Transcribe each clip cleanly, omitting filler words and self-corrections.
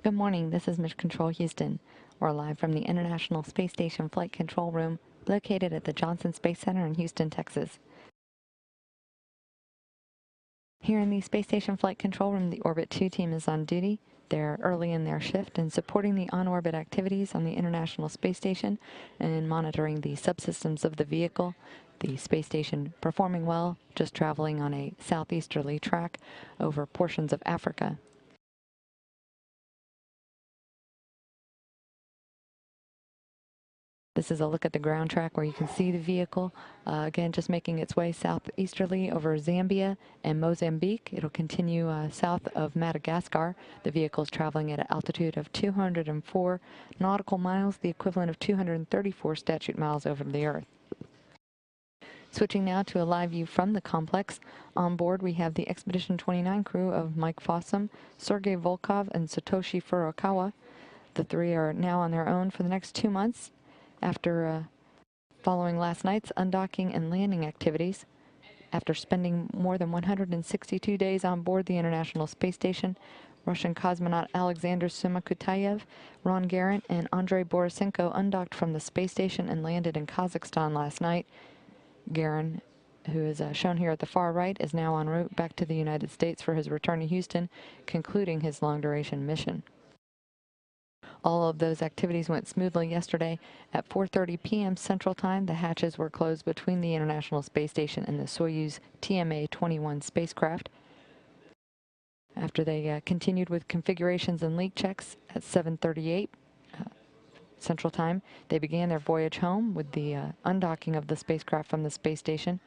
Good morning, this is Mission Control Houston. We're live from the International Space Station Flight Control Room located at the Johnson Space Center in Houston, Texas. Here in the Space Station Flight Control Room, the Orbit 2 team is on duty. They're early in their shift and supporting the on-orbit activities on the International Space Station and monitoring the subsystems of the vehicle. The space station performing well, just traveling on a southeasterly track over portions of Africa. This is a look at the ground track where you can see the vehicle, again, just making its way southeasterly over Zambia and Mozambique. It'll continue south of Madagascar. The vehicle is traveling at an altitude of 204 nautical miles, the equivalent of 234 statute miles over the Earth. Switching now to a live view from the complex. On board, we have the Expedition 29 crew of Mike Fossum, Sergei Volkov, and Satoshi Furukawa. The three are now on their own for the next 2 months. After following last night's undocking and landing activities, after spending more than 162 days on board the International Space Station, Russian cosmonaut Alexander Sumakutayev, Ron Garan, and Andrei Borisenko undocked from the space station and landed in Kazakhstan last night. Garan, who is shown here at the far right, is now en route back to the United States for his return to Houston, concluding his long-duration mission. All of those activities went smoothly yesterday. At 4:30 p.m. Central Time, the hatches were closed between the International Space Station and the Soyuz TMA-21 spacecraft. After they continued with configurations and leak checks at 7:38 Central Time, they began their voyage home with the undocking of the spacecraft from the space station.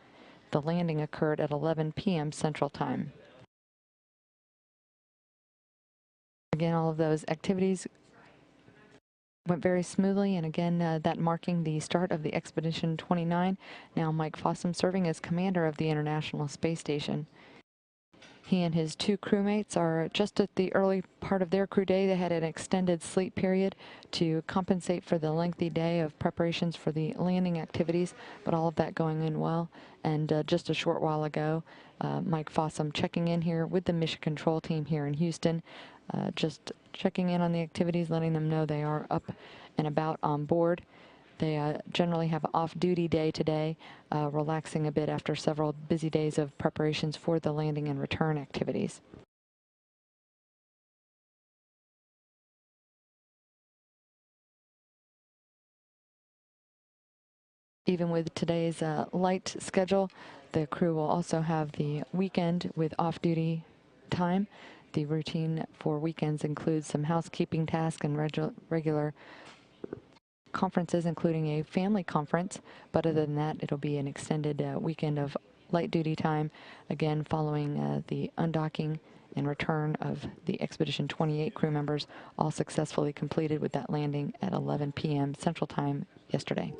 The landing occurred at 11 p.m. Central Time. Again, all of those activities went very smoothly, and again, that marking the start of the Expedition 29. Now Mike Fossum serving as commander of the International Space Station. He and his two crewmates are just at the early part of their crew day. They had an extended sleep period to compensate for the lengthy day of preparations for the landing activities, but all of that going in well. And just a short while ago, Mike Fossum checking in here with the Mission Control team here in Houston, just checking in on the activities, letting them know they are up and about on board. They generally have an off-duty day today, relaxing a bit after several busy days of preparations for the landing and return activities. Even with today's light schedule, the crew will also have the weekend with off-duty time. The routine for weekends includes some housekeeping tasks and regular conferences, including a family conference, but other than that, it'll be an extended weekend of light duty time, again following the undocking and return of the Expedition 28 crew members, all successfully completed with that landing at 11 p.m. Central Time yesterday.